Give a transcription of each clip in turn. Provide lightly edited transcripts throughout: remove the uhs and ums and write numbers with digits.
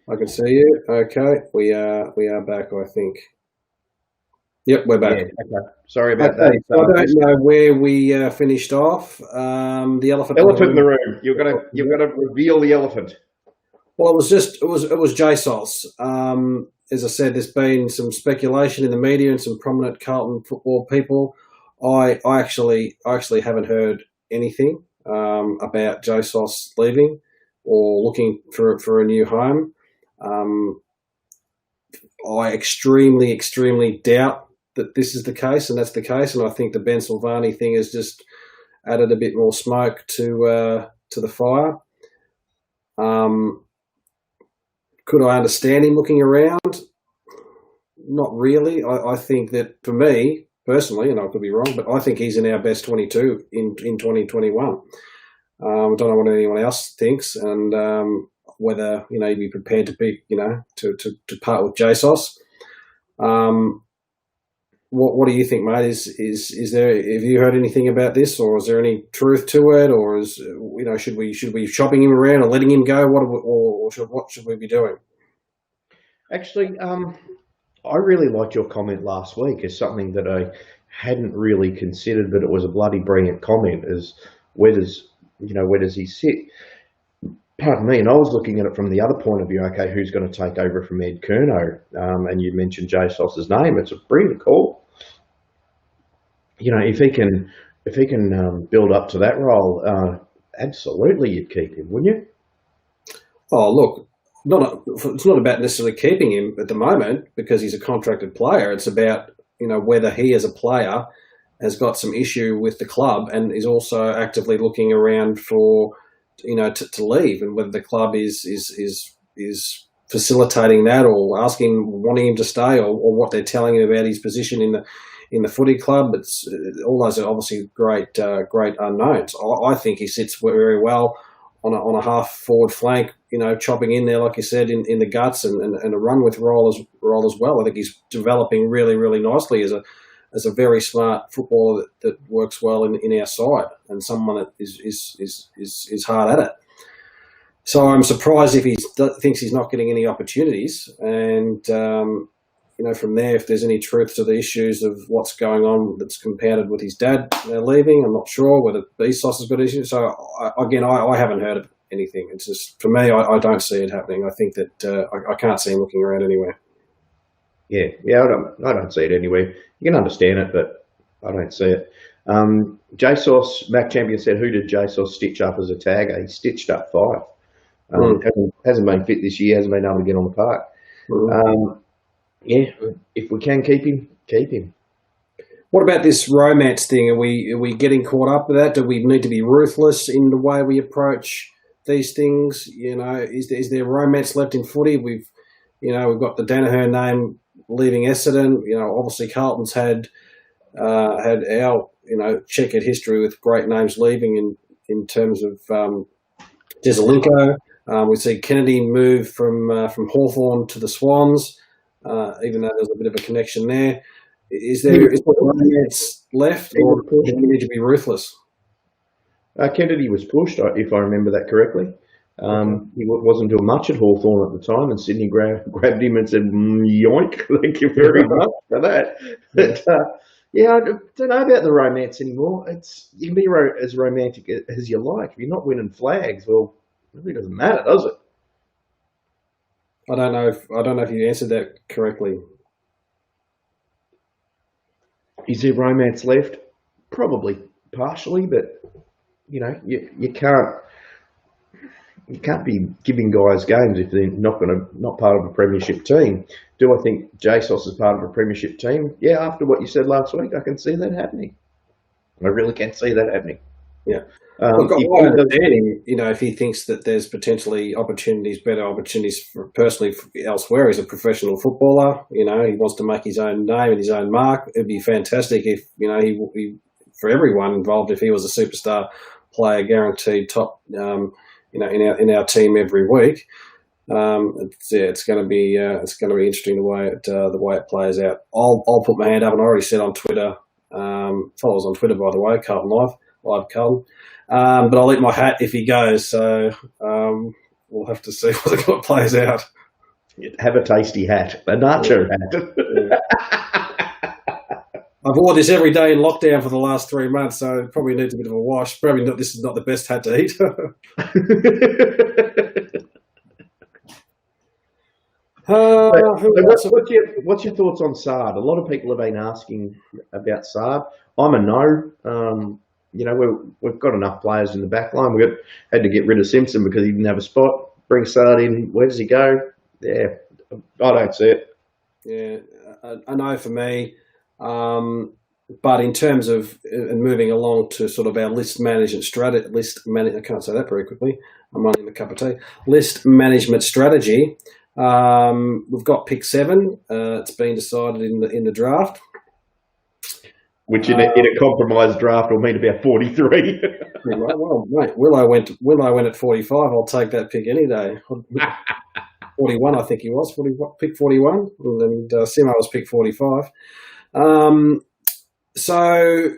I can see you. Okay, we are back, I think. Yep, we're back. Yeah, okay. Sorry about that. Okay, so I don't know where we finished off. The elephant. Elephant in the room. You've got to reveal the elephant. Well, it was JSOS. As I said, there's been some speculation in the media and some prominent Carlton football people. I actually haven't heard anything about JSOS leaving or looking for a new home. I extremely doubt that this is the case, and that's the case. And I think the Ben Silvani thing has just added a bit more smoke to the fire. Could I understand him looking around? Not really. I think that for me personally, and I could be wrong, but I think he's in our best 22 in 2021. I don't know what anyone else thinks, and whether you'd be prepared to be to part with JSOS. What do you think, mate? Is there? Have you heard anything about this, or is there any truth to it, or is should we be shopping him around or letting him go? What should we be doing? Actually, I really liked your comment last week as something that I hadn't really considered, but it was a bloody brilliant comment. Is where does he sit? Pardon me, and I was looking at it from the other point of view. Okay, who's going to take over from Ed Curnow? And you mentioned JSOS's name. It's a brilliant call. If he can build up to that role, absolutely, you'd keep him, wouldn't you? Oh, look, it's not about necessarily keeping him at the moment because he's a contracted player. It's about whether he as a player has got some issue with the club and is also actively looking around for to leave, and whether the club is facilitating that or wanting him to stay, or what they're telling him about his position in the footy club. It's all those are obviously great unknowns. I think he sits very well on a half forward flank, chopping in there, like you said, in the guts and a run with role as well. I think he's developing really nicely as a very smart footballer that works well in our side, and someone that is hard at it. So I'm surprised if he thinks he's not getting any opportunities. And from there, if there's any truth to the issues of what's going on that's compounded with his dad leaving, I'm not sure whether BSOS has got issues. So I haven't heard of anything. It's just, for me, I don't see it happening. I think that I can't see him looking around anywhere. Yeah, I don't see it anywhere. You can understand it, but I don't see it. JSOS, Mac Champion said, who did JSOS stitch up as a tagger? He stitched up 5. Hasn't been fit this year, hasn't been able to get on the park. If we can keep him, keep him. What about this romance thing? Are we getting caught up with that? Do we need to be ruthless in the way we approach these things? Is there romance left in footy? We've got the Danaher name leaving Essendon. Obviously Carlton's had our checkered history with great names leaving in terms of Jesselinko. We see Kennedy move from Hawthorn to the Swans, even though there's a bit of a connection there. Is there romance left, or do we need to be ruthless? Kennedy was pushed, if I remember that correctly. He wasn't doing much at Hawthorn at the time, and Sydney grabbed him and said, yoink, thank you very much for that. But, I don't know about the romance anymore. You can be as romantic as you like. If you're not winning flags, well, it really doesn't matter, does it? I don't know if you answered that correctly. Is there romance left? Probably partially, but you can't be giving guys games if they're not part of a premiership team. Do I think JSOS is part of a premiership team? Yeah, after what you said last week, I can see that happening. I really can see that happening. Yeah. Look, I understand him, if he thinks that there's potentially better opportunities personally elsewhere. He's a professional footballer. He wants to make his own name and his own mark. It'd be fantastic if, he for everyone involved, if he was a superstar player guaranteed top, in our team every week. It's going to be interesting the way it plays out. I'll put my hand up, and I already said on Twitter. Follow us on Twitter, by the way, Carlton Live Carlton. But I'll eat my hat if he goes. So we'll have to see what plays out. Have a tasty hat, a nacho hat. Yeah. I've worn this every day in lockdown for the last 3 months, so it probably needs a bit of a wash. Probably not. This is not the best hat to eat. What's your thoughts on Saad? A lot of people have been asking about Saad. I'm a no. We've got enough players in the back line. Had to get rid of Simpson because he didn't have a spot. Bring Saad in. Where does he go? Yeah, I don't see it. Yeah, a no for me. But in terms of moving along to sort of our list management strategy, I can't say that very quickly. I'm running a cup of tea. List management strategy. We've got pick 7. It's been decided in the draft. Which in a compromised draft will mean about 43. Well, mate, Willow went at 45. I'll take that pick any day. 41, I think he was. Pick 41, and Simo was pick 45. So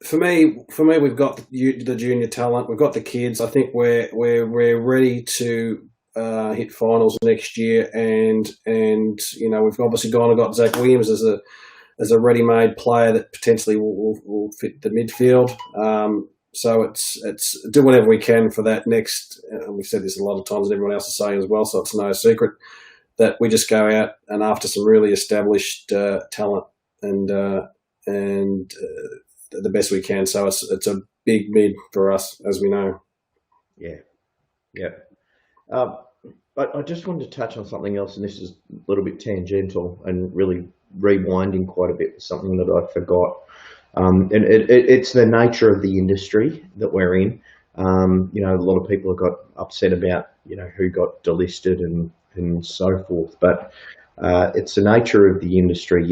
for me, we've got the junior talent. We've got the kids. I think we're ready to hit finals next year, and we've obviously gone and got Zach Williams as a ready-made player that potentially will fit the midfield. So it's do whatever we can for that next. We've said this a lot of times, and everyone else is saying as well. So it's no secret that we just go out and after some really established talent and the best we can. So it's a big mid for us, as we know. Yeah. But I just wanted to touch on something else, and this is a little bit tangential and really rewinding quite a bit, something that I forgot. And it's the nature of the industry that we're in. A lot of people have got upset about, who got delisted and so forth. But it's the nature of the industry.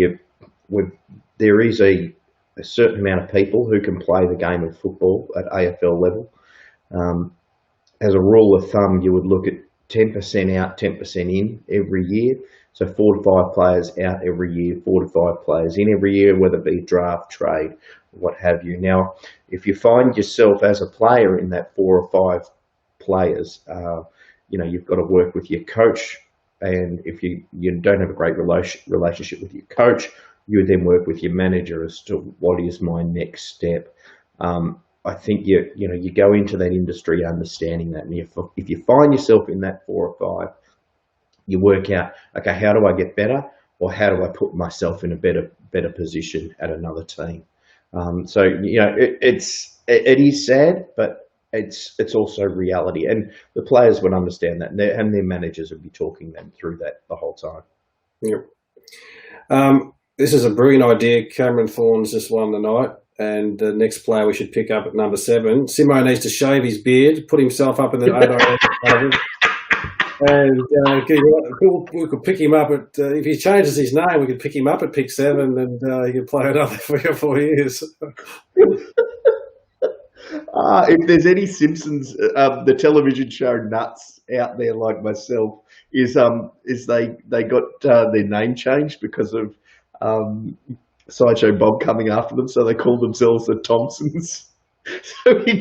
There is a certain amount of people who can play the game of football at AFL level. As a rule of thumb, you would look at 10% out, 10% in every year. So 4 to 5 players out every year, 4 to 5 players in every year, whether it be draft, trade, what have you. Now, if you find yourself as a player in that 4 or 5 players, you've got to work with your coach. And if you don't have a great relationship with your coach, you would then work with your manager as to what is my next step. I think you go into that industry understanding that, and if you find yourself in that 4 or 5, you work out, okay, how do I get better, or how do I put myself in a better position at another team? It is sad, but it's also reality, and the players would understand that, and their managers would be talking them through that the whole time. Yeah. This is a brilliant idea. Cameron Thorne's just won the night. And the next player we should pick up at number 7, Simo needs to shave his beard, put himself up in the 8 and we could pick him up at if he changes his name, we could pick him up at pick 7, and he can play another 3 or 4 years. If there's any Simpsons, the television show nuts out there like myself, is they got their name changed because of Sideshow Bob coming after them, so they call themselves the Thompsons. So he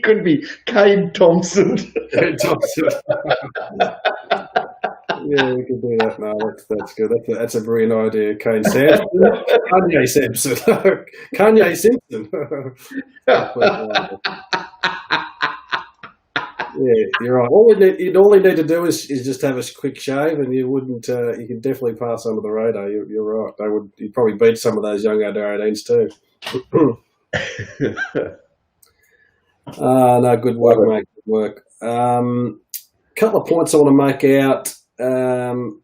could be Kane Thompson. Kane Thompson. Yeah, we can do that. No, that's good. That's a brilliant idea. Kane Sampson. Kanye Sampson. Kanye Simpson. Yeah, you're right. All you need to do is just have a quick shave, and you wouldn't. You can definitely pass under the radar. You're right. You'd probably beat some of those young under 18s too. No, good work, mate. Good work. Couple of points I want to make out, and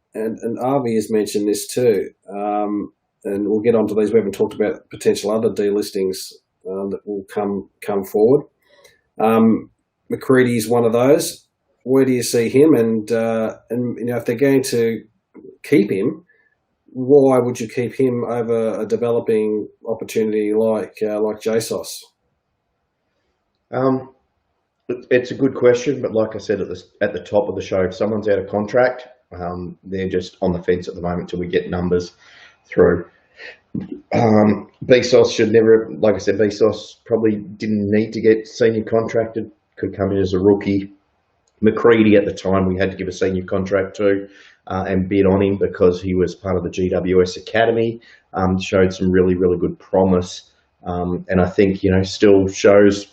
Avi has mentioned this too, and we'll get onto these. We haven't talked about potential other delistings that will come forward. McCready's one of those. Where do you see him? And if they're going to keep him, why would you keep him over a developing opportunity like JSOS? It's a good question, but like I said at the top of the show, if someone's out of contract, they're just on the fence at the moment till we get numbers through. Vsauce should never, like I said, Vsauce probably didn't need to get senior contracted. Could come in as a rookie, McCready at the time we had to give a senior contract to and bid on him because he was part of the GWS Academy, showed some really, really good promise. And I think, still shows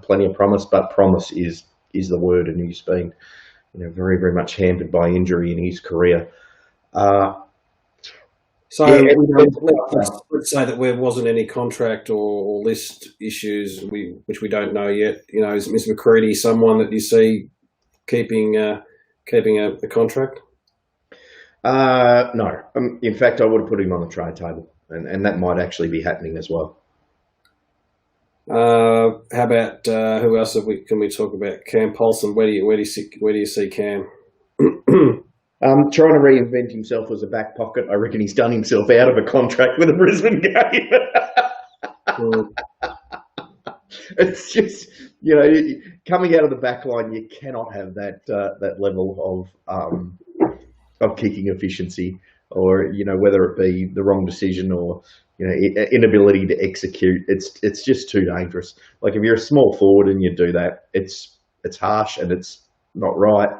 plenty of promise, but promise is the word, and he's been, very, very much hampered by injury in his career. So Yeah, let's say that there wasn't any contract or list issues which we don't know yet. Is Mr. McCready someone that you see keeping a contract? No. In fact, I would have put him on the trade table, and that might actually be happening as well. How about who else can we talk about? Cam Paulson. Where do you see Cam? Trying to reinvent himself as a back pocket. I reckon he's done himself out of a contract with a Brisbane game. It's just, coming out of the back line, you cannot have that level of kicking efficiency, or whether it be the wrong decision or inability to execute. It's just too dangerous. Like, if you're a small forward and you do that, it's harsh and it's not right,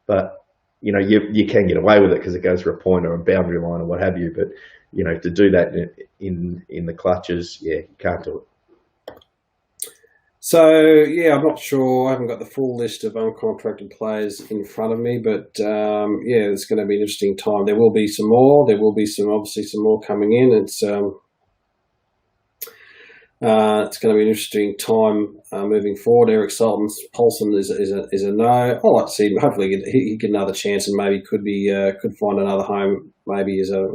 but you can get away with it because it goes for a point or a boundary line or what have you. But to do that in the clutches, you can't do it. So, I'm not sure. I haven't got the full list of uncontracted players in front of me, but it's going to be an interesting time. There will be some more. There will be obviously some more coming in. It's going to be an interesting time moving forward. Eric Paulson is a no. I'd like to see him. Hopefully, he get another chance and maybe could find another home. Maybe as a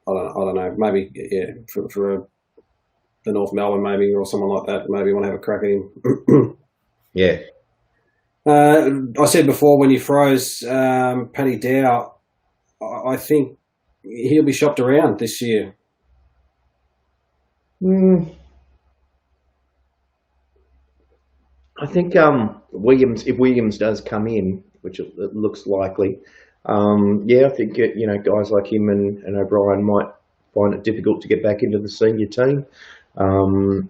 I don't know. Maybe for the North Melbourne, maybe, or someone like that. Maybe want to have a crack at him. Yeah. I said before, when you froze Paddy Dow, I think he'll be shopped around this year. I think if Williams does come in, which it looks likely, I think guys like him and O'Brien might find it difficult to get back into the senior team. They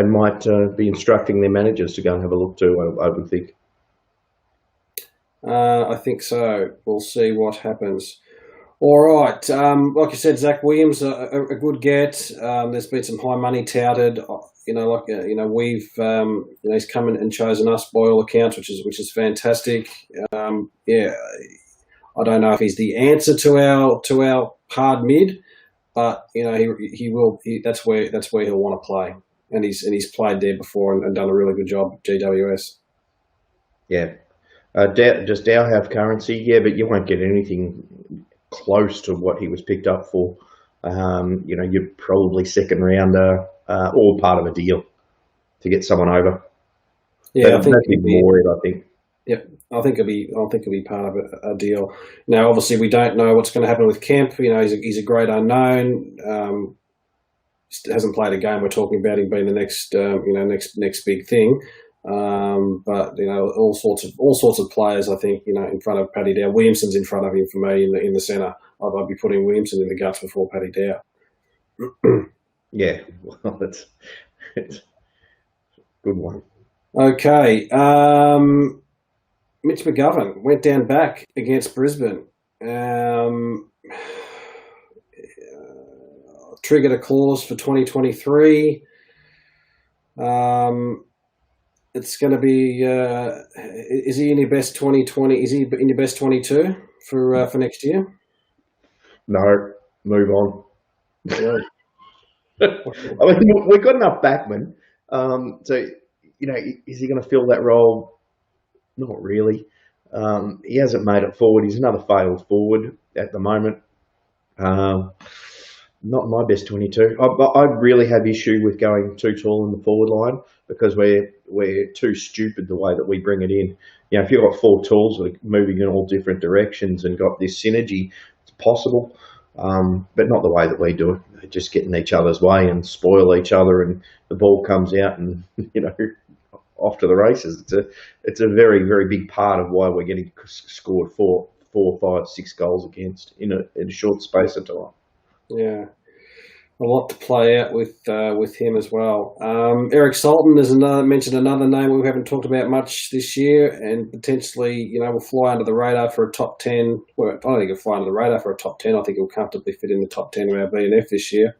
might be instructing their managers to go and have a look too, I would think. I think so. We'll see what happens. All right. Like you said, Zach Williams, a good get. There's been some high money touted. We've he's come in and chosen us by all accounts, which is fantastic. I don't know if he's the answer to our hard mid, but he will. That's where he'll want to play, and he's played there before and done a really good job at GWS. Yeah. Does Dow have currency? Yeah, but you won't get anything close to what he was picked up for. You're probably second rounder or part of a deal to get someone over. Yeah, I think Yep, I think it'll be part of a deal. Now, obviously, we don't know what's going to happen with Kemp. He's a great unknown. Hasn't played a game. We're talking about him being the next big thing. But all sorts of players. I think in front of Paddy Dow. Williamson's in front of him for me in the centre. I'd be putting Williamson in the guts before Paddy Dow. Yeah, well, it's a good one. Okay, Mitch McGovern went down back against Brisbane. Triggered a clause for 2023. It's going to be. Is he in your best 2020? Is he in your best 22 for next year? No, move on. I mean, we've got enough backmen. Is he going to fill that role? Not really. He hasn't made it forward. He's another failed forward at the moment. Not my best 22. I really have issue with going too tall in the forward line because we're too stupid the way that we bring it in. If you've got four tools moving in all different directions and got this synergy, it's possible, but not the way that we do it. They're just getting each other's way and spoil each other, and the ball comes out and off to the races. It's a very, very big part of why we're getting scored 4, 5, 6 goals against in a short space of time. Yeah. a lot to play out with him as well. Eric Salton is mentioned another name we haven't talked about much this year, and potentially, will fly under the radar for a top 10. Well, I don't think he'll fly under the radar for a top 10. I think he'll comfortably fit in the top 10 of our BNF this year.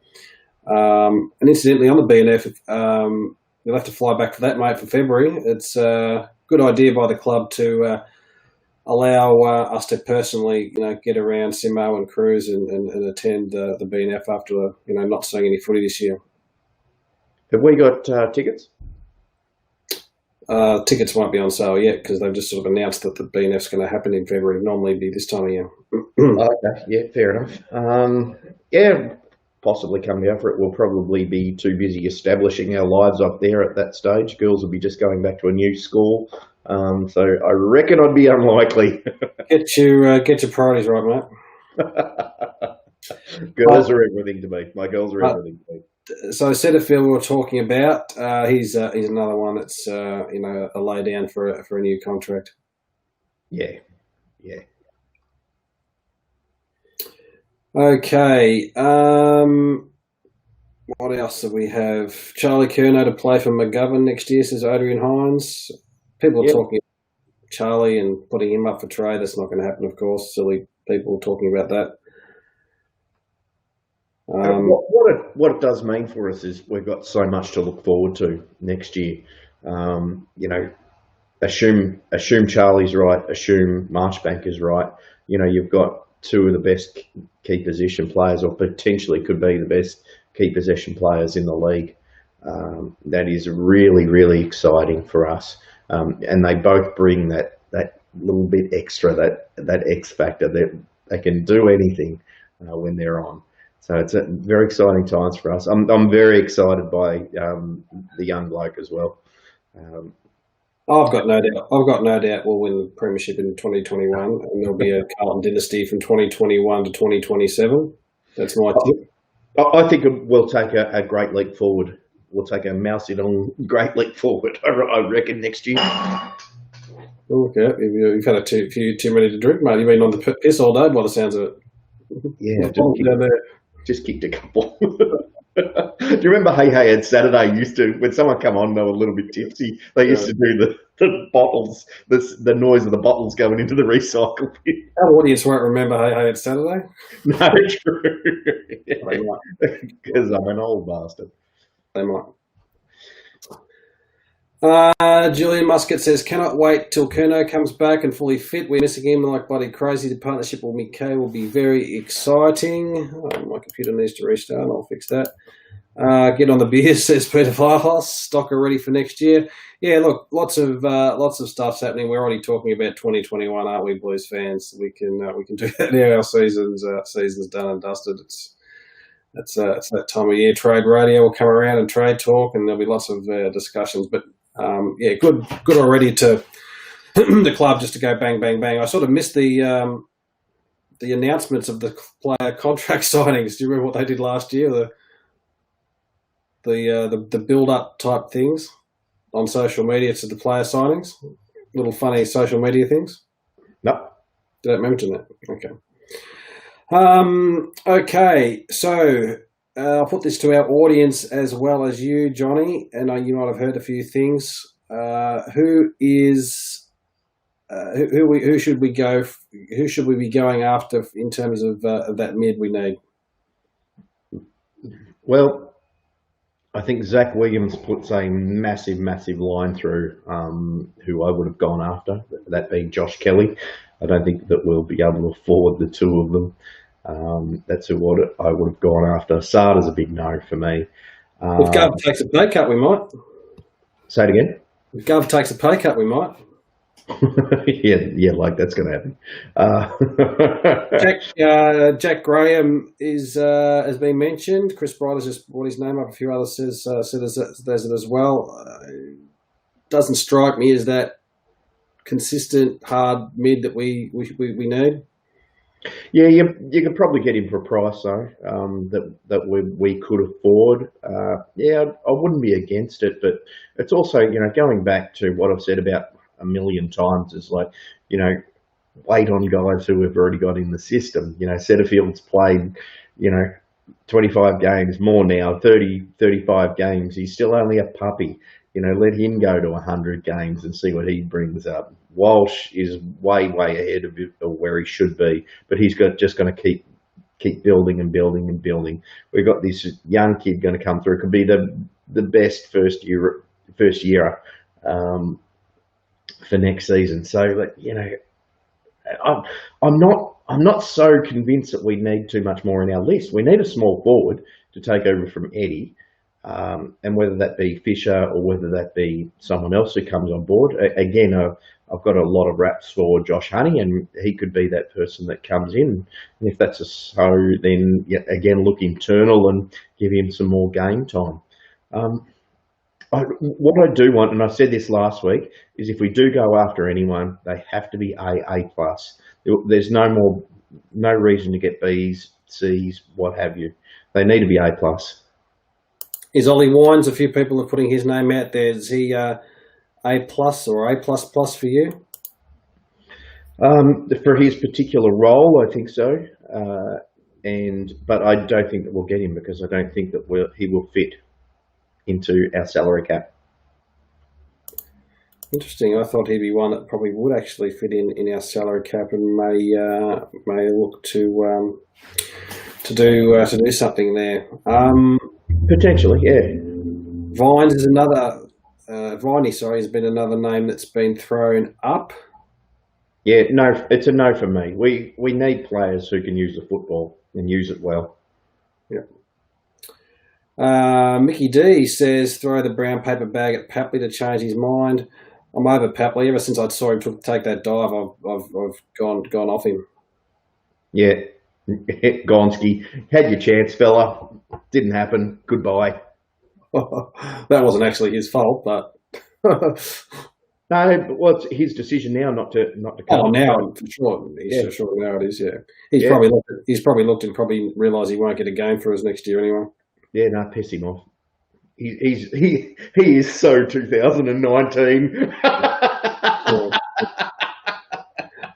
And incidentally, on the BNF, you'll have to fly back for that, mate, for February. It's a good idea by the club to allow us to personally, get around Simo and cruise and attend the BNF after, not seeing any footy this year. Have we got tickets? Tickets won't be on sale yet because they've just sort of announced that the BNF's going to happen in February. Normally it'd be this time of year. Okay, yeah, fair enough. Yeah, possibly come down for it. We'll probably be too busy establishing our lives up there at that stage. Girls will be just going back to a new school. So I reckon I'd be unlikely. Get your priorities right, mate. Girls are everything to me. My girls are everything to me. So Setterfield we were talking about. He's another one that's a lay down for a new contract. Yeah. Okay. What else do we have? Charlie Curnow to play for McGovern next year, says Adrian Hines. People are talking about Charlie and putting him up for trade. That's not going to happen, of course. Silly people talking about that. What it does mean for us is we've got so much to look forward to next year. Assume Charlie's right. Assume Marchbank is right. You've got two of the best key position players, or potentially could be the best key possession players in the league. That is really, really exciting for us. And they both bring that little bit extra, that X factor, that they can do anything when they're on. So it's a very exciting times for us. I'm very excited by the young bloke as well. I've got no doubt we'll win the premiership in 2021, and there'll be a Carlton dynasty from 2021 to 2027. That's my tip. I think we'll take a great leap forward. We'll take a mousy-long great leap forward, I reckon, next year. Okay, you've had few too many to drink, mate. You've been on the piss all day by the sounds of it. Yeah, just kicked a couple. Do you remember Hey and Saturday used to, when someone come on, they were a little bit tipsy, they used to do the bottles, the noise of the bottles going into the recycle bin. Our audience won't remember Hey and Saturday. No, true. Because I'm an old bastard. They might. Julian Muscat says, cannot wait till Curnow comes back and fully fit. We're missing him like bloody crazy. The partnership with Mickey will be very exciting. My computer needs to restart. I'll fix that. Get on the beer, says Peter Firehouse. Stocker ready for next year. Yeah, look, lots of stuff's happening. We're already talking about 2021, aren't we, Blues fans? We can do that now. Our season's done and dusted. It's that time of year. Trade radio will come around and trade talk, and there'll be lots of discussions. But good already to the club just to go bang, bang, bang. I sort of missed the announcements of the player contract signings. Do you remember what they did last year? The build-up type things on social media to the player signings, little funny social media things. No, don't mention that. Okay, so I'll put this to our audience as well as you, Johnny, and you might have heard a few things. Who should we go? Who should we be going after in terms of that mid we need? Well, I think Zach Williams puts a massive line through who I would have gone after, that being Josh Kelly. I don't think that we'll be able to afford the two of them. That's who I would have gone after. Sada's a big no for me. If Gov takes a pay cut, we might. Say it again? If Gov takes a pay cut, we might. yeah, like that's going to happen. Jack Graham has been mentioned. Chris Bright has just brought his name up. A few others said it as well. Doesn't strike me as that consistent hard mid that we need. Yeah, you could probably get him for a price though that we could afford. I wouldn't be against it, but it's also going back to what I've said about a million times is like wait on guys who have already got in the system. Setterfield's played 25 games, more now, 30, 35 games. He's still only a puppy. Let him go to 100 games and see what he brings up. Walsh is way, way ahead of where he should be, but he's just going to keep building and building and building. We've got this young kid going to come through. Could be the best first year for next season. So, I'm not so convinced that we need too much more in our list. We need a small forward to take over from Eddie, and whether that be Fisher or whether that be someone else who comes on board. Again, I've got a lot of raps for Josh Honey, and he could be that person that comes in. And if that's so, then again, look internal and give him some more game time. What I do want, and I said this last week, is if we do go after anyone, they have to be A plus. There's no reason to get Bs, Cs, what have you. They need to be A plus. Is Ollie Wines? A few people are putting his name out there. Is he A plus or A plus plus for you? For his particular role, I think so. But I don't think that we'll get him because I don't think that he will fit into our salary cap. Interesting. I thought he'd be one that probably would actually fit in our salary cap and may look to do something there. Potentially, yeah. Vines is another. Viney, sorry, has been another name that's been thrown up. Yeah, no, it's a no for me. We need players who can use the football and use it well. Yeah. Mickey D says, throw the brown paper bag at Papley to change his mind. I'm over Papley. Ever since I saw him take that dive, I've gone off him. Yeah, Gonski, had your chance, fella. Didn't happen. Goodbye. That wasn't actually his fault, but no. Well, it's his decision now not to come. Oh, now for sure. For sure now it is. Yeah, he's probably looked and probably realised he won't get a game for us next year anyway. Yeah, no, piss him off. He is so 2019.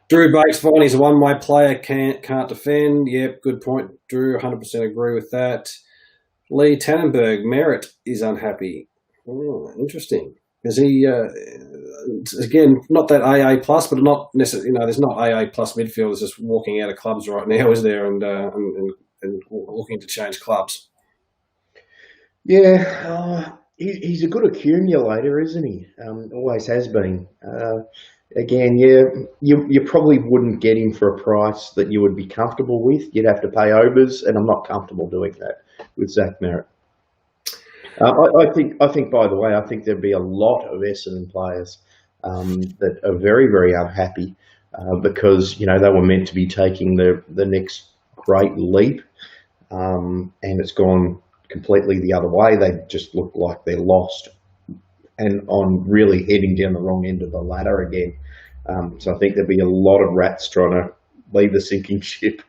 Drew Bates, fine. He's a one-way player, can't defend. Yep, good point, Drew. 100% agree with that. Lee Tannenberg, Merritt is unhappy. Oh, interesting. Is he again not that AA plus, but not necessarily? There's not AA plus midfielders just walking out of clubs right now, is there? And looking to change clubs. Yeah, he's a good accumulator, isn't he? Always has been. Again, yeah, you probably wouldn't get him for a price that you would be comfortable with. You'd have to pay overs, and I'm not comfortable doing that with Zach Merritt. I think. By the way, I think there'd be a lot of Essendon players that are very, very unhappy because they were meant to be taking the next great leap, and it's gone completely the other way. They just look like they're lost and on really heading down the wrong end of the ladder again. So I think there'd be a lot of rats trying to leave the sinking ship.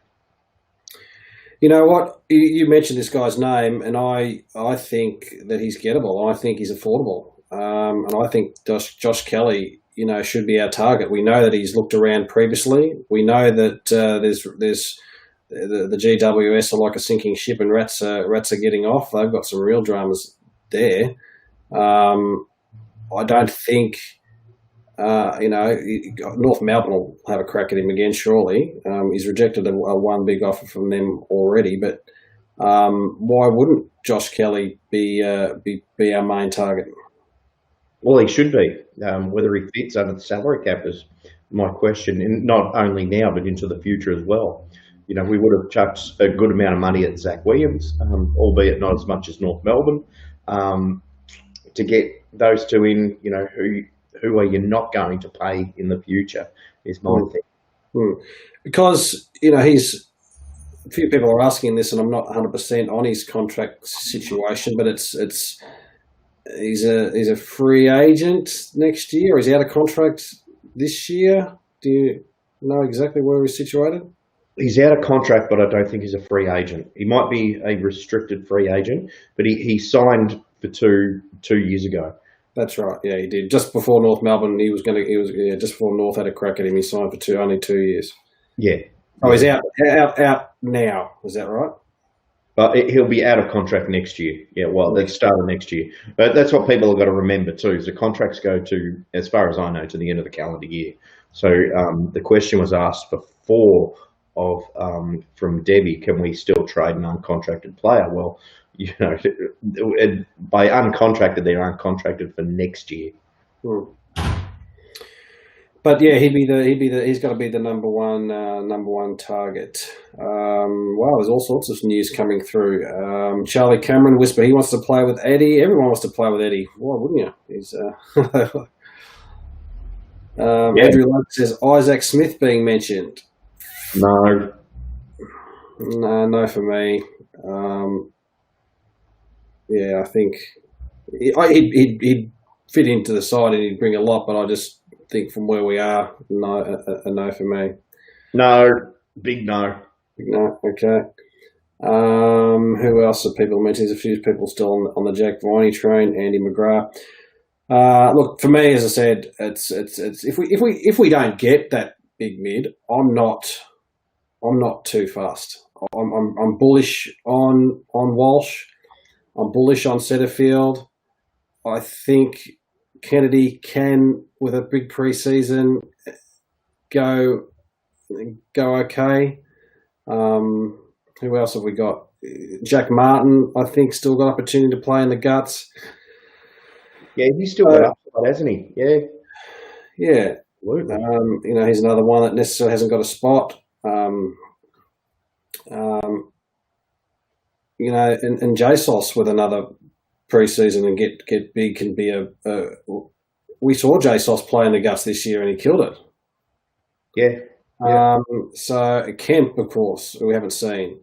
You know what? You mentioned this guy's name, and I think that he's gettable. I think he's affordable, and I think Josh Kelly, should be our target. We know that he's looked around previously. We know that there's the GWS are like a sinking ship, and rats are getting off. They've got some real dramas there. I don't think, North Melbourne will have a crack at him again, surely. He's rejected a one big offer from them already, but why wouldn't Josh Kelly be our main target? Well, he should be. Whether he fits under the salary cap is my question, and not only now, but into the future as well. We would have chucked a good amount of money at Zach Williams, albeit not as much as North Melbourne, to get those two in. Who are you not going to pay in the future is my thing. Because he's a few people are asking this, and I'm not 100% on his contract situation, but he's a free agent next year. Or is he out of contract this year? Do you know exactly where he's situated? He's out of contract, but I don't think he's a free agent. He might be a restricted free agent, but he signed for two years ago. That's right. Yeah, he did. Just before North Melbourne, just before North had a crack at him, he signed for only 2 years. Yeah. Oh, he's out now. Is that right? But he'll be out of contract next year. Yeah, well, at the start of next year. But that's what people have got to remember too, is the contracts go to, as far as I know, to the end of the calendar year. So the question was asked before from Debbie, can we still trade an uncontracted player? Well, by uncontracted, they're uncontracted for next year. Hmm. But yeah, he's got to be the number one target. Wow, there's all sorts of news coming through. Charlie Cameron whisper he wants to play with Eddie. Everyone wants to play with Eddie. Why wouldn't you? He's Andrew Luke says Isaac Smith being mentioned. No for me. Yeah, I think he'd fit into the side and he'd bring a lot, but I just think from where we are, a no for me. No, big no. No, okay. Who else have people mentioned? There's a few people still on the Jack Viney train. Andy McGrath. Look, for me, as I said, it's if we don't get that big mid, I'm not too fussed. I'm bullish on Walsh. I'm bullish on Setterfield. I think Kennedy can, with a big pre-season, go okay. Who else have we got? Jack Martin, I think, still got opportunity to play in the guts. Yeah, he's still got upside, hasn't he? Yeah. Yeah. He's another one that necessarily hasn't got a spot. And JSOS with another pre-season and get big can be we saw JSOS play in the guts this year and he killed it. Yeah. So Kemp, of course, we haven't seen.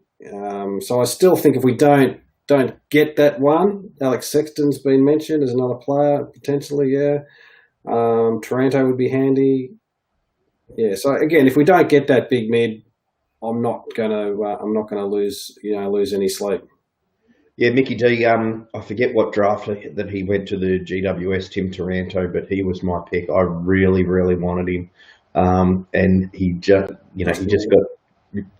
So I still think if we don't get that one, Alex Sexton's been mentioned as another player potentially. Yeah. Taranto would be handy. Yeah. So again, if we don't get that big mid, I'm not gonna lose any sleep. Yeah, Mickey D. I forget what draft that he went to the GWS, Tim Taranto, but he was my pick. I really, really wanted him, and he just got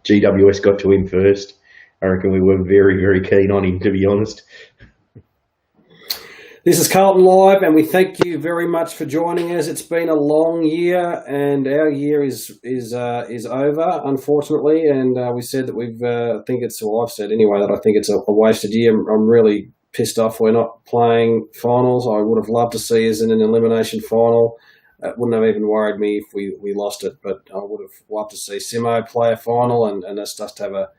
GWS got to him first. I reckon we were very, very keen on him, to be honest. This is Carlton Live, and we thank you very much for joining us. It's been a long year, and our year is over, unfortunately. And we said that I've said anyway that I think it's a wasted year. I'm really pissed off we're not playing finals. I would have loved to see us in an elimination final. It wouldn't have even worried me if we lost it, but I would have loved to see Simo play a final and us just have a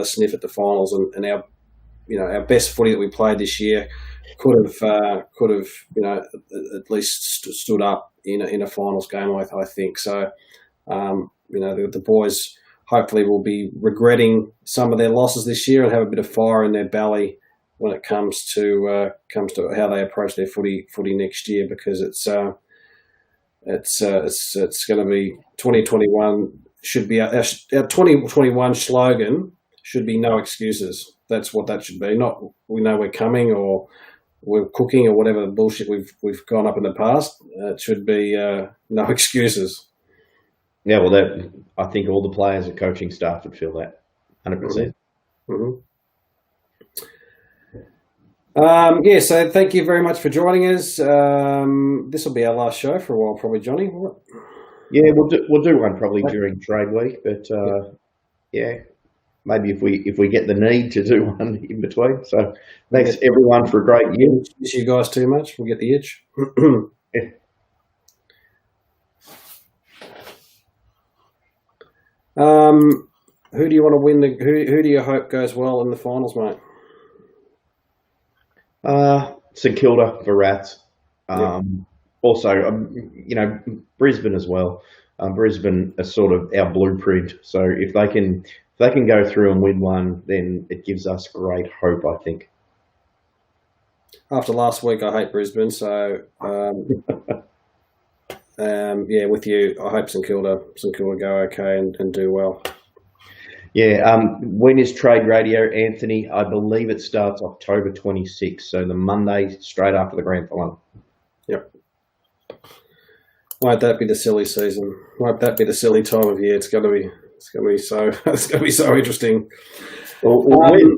sniff at the finals and our best footy that we played this year could have at least stood up in a finals game. I think so. The boys hopefully will be regretting some of their losses this year and have a bit of fire in their belly when it comes to how they approach their footy next year, because it's going to be 2021 should be our 2021 slogan should be no excuses. That's what that should be. Not we know we're coming or we're cooking or whatever bullshit we've gone up in the past. It should be no excuses. Yeah, well, I think all the players and coaching staff would feel that 100%. So thank you very much for joining us. This will be our last show for a while, probably, Johnny. Yeah, we'll do one probably during trade week, but maybe if we get the need to do one in between. So thanks everyone for a great year. Miss you guys too much. We'll get the itch. Yeah. Who do you want to win? Who do you hope goes well in the finals, mate? St Kilda for Rats. Also, Brisbane as well. Brisbane is sort of our blueprint. So if they can go through and win one, then it gives us great hope, I think. After last week, I hate Brisbane. So with you, I hope St Kilda go okay and do well. Yeah, when is Trade Radio, Anthony? I believe it starts October 26th, so the Monday straight after the grand final. Yep. Won't that be the silly season? Won't that be the silly time of year? It's going to be so interesting. Well,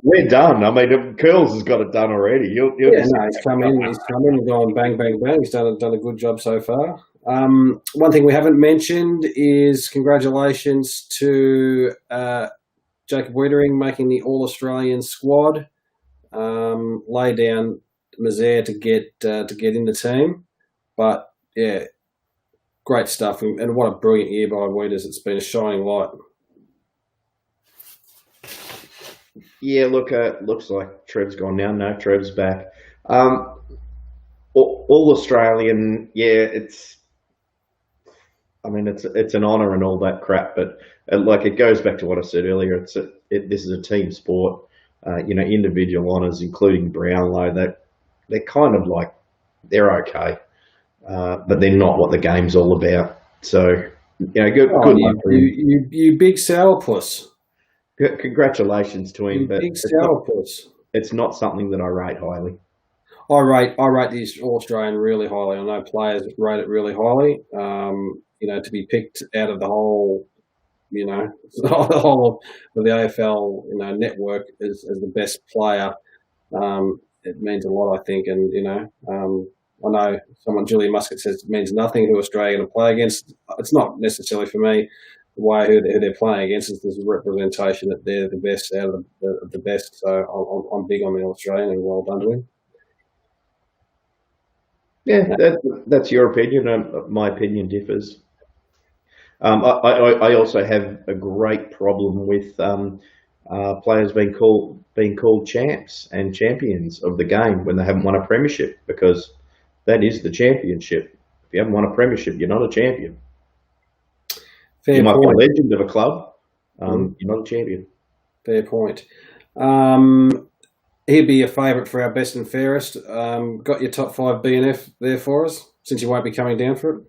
we're done. I mean, Curls has got it done already. Yeah, no, he's come in and gone bang, bang, bang. He's done a good job so far. One thing we haven't mentioned is congratulations to Jacob Wiedering making the All-Australian squad. Lay down Mazaire to get in the team, but yeah, great stuff, and what a brilliant year by Wieders. It's been a shining light. Yeah, look, looks like Trev's gone now. No, Trev's back. All Australian, yeah, it's an honour and all that crap, but it goes back to what I said earlier. This is a team sport. Individual honours, including Brownlow, they're kind of like, they're okay, but they're not what the game's all about. So, good luck for him. You big sourpuss. Congratulations to him, but it's not something that I rate highly. I rate the All-Australian really highly. I know players rate it really highly. To be picked out of the whole, the whole of the AFL, network as the best player, it means a lot, I think. And I know Julian Muscat says it means nothing who Australia are going to play against. It's not necessarily for me. The way who they're playing against is there's a representation that they're the best out of the best. So I'm big on the Australian, and well done to him. Yeah, that's your opinion. My opinion differs. I also have a great problem with players being called champs and champions of the game when they haven't won a premiership, because that is the championship. If you haven't won a premiership, you're not a champion. You might be a legend of a club. You're not a champion. Fair point. He'd be a favourite for our best and fairest. Got your top 5 BNF there for us, since you won't be coming down for it?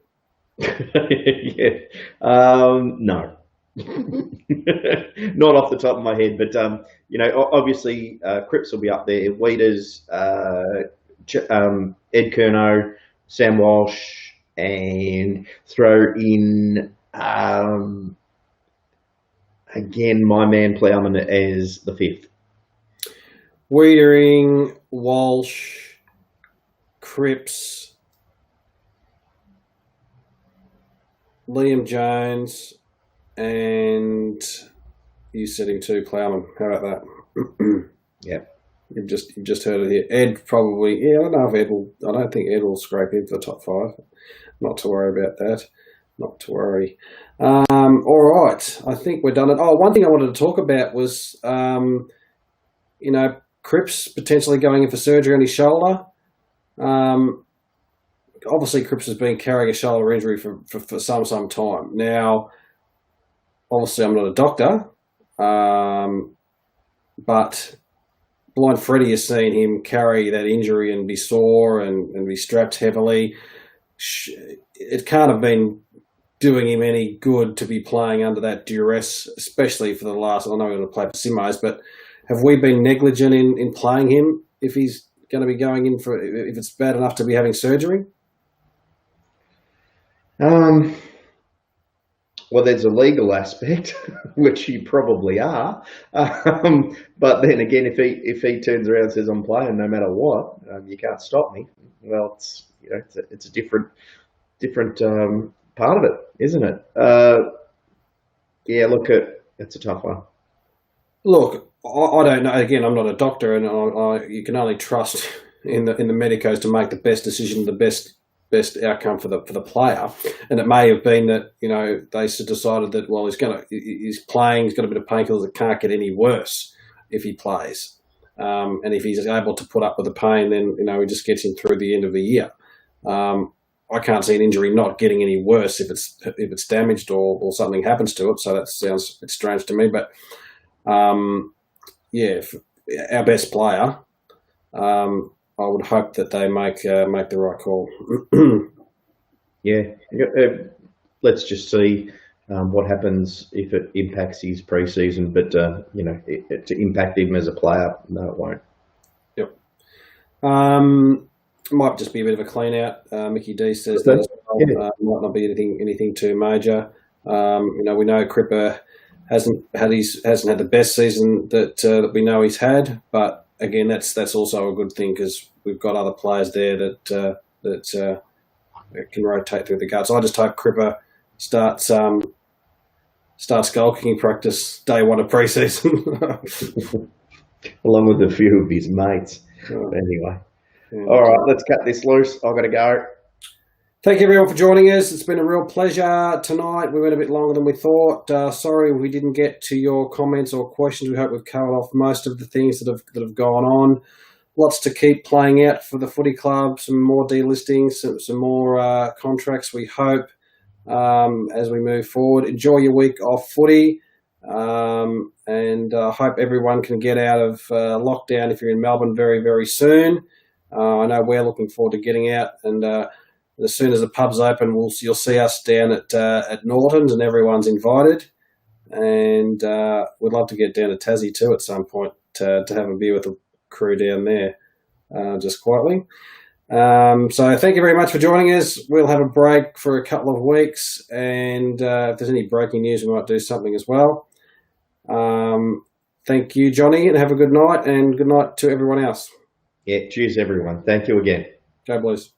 Yeah. No. Not off the top of my head, but obviously Cripps will be up there. Wieders, Ed Curnow, Sam Walsh, and throw in again my man Plowman as the 5th. Wiedering, Walsh, Cripps, Liam Jones, and you said him too, Plowman. How about that? Yeah. You've just heard it here. Ed probably, yeah, I don't know if Ed will, I don't think Ed will scrape in for the top 5. Not to worry about that. Not to worry. All right. I think we're done. One thing I wanted to talk about was, Cripps potentially going in for surgery on his shoulder. Obviously, Cripps has been carrying a shoulder injury for some time. Now, obviously, I'm not a doctor, but Blind Freddie has seen him carry that injury and be sore and be strapped heavily. It can't have been doing him any good to be playing under that duress, especially for the last, I know we're going to play for Simos, but have we been negligent in playing him if he's going to be going in for, if it's bad enough to be having surgery? Well, there's a legal aspect, which you probably are. But then again, if he turns around and says I'm playing no matter what, you can't stop me. Well, it's a different part of it, isn't it? Yeah, look, it's a tough one. Look, I don't know. Again, I'm not a doctor, and you can only trust in the medicos to make the best decision, the best outcome for the player. And it may have been that they decided that he's playing, he's got a bit of painkillers, it can't get any worse if he plays, and if he's able to put up with the pain, then he just gets him through the end of the year. I can't see an injury not getting any worse if it's damaged or something happens to it. So that sounds a bit strange to me, but. Our best player, I would hope that they make the right call. Yeah, let's just see what happens if it impacts his pre-season. But to impact him as a player, no, it won't. Yep. Might just be a bit of a clean out. Mickey D says that might not be anything too major. We know Cripper hasn't had the best season that we know he's had. But again, that's also a good thing because we've got other players there that can rotate through the guts. I just hope Cripper starts goal kicking practice day one of pre-season. Along with a few of his mates. Anyway. Yeah. All right, let's cut this loose. I've got to go. Thank you everyone for joining us. It's been a real pleasure tonight. We went a bit longer than we thought. Sorry we didn't get to your comments or questions. We hope we've covered off most of the things that have gone on. Lots to keep playing out for the footy club. Some more delistings, some more contracts, we hope, as we move forward. Enjoy your week off footy. And I hope everyone can get out of lockdown if you're in Melbourne very, very soon. I know we're looking forward to getting out, and as soon as the pub's open, you'll see us down at Norton's, and everyone's invited. And we'd love to get down to Tassie too at some point to have a beer with the crew down there, just quietly. So thank you very much for joining us. We'll have a break for a couple of weeks, and if there's any breaking news, we might do something as well. Thank you, Johnny, and have a good night, and good night to everyone else. Yeah, cheers, everyone. Thank you again. Go Blues.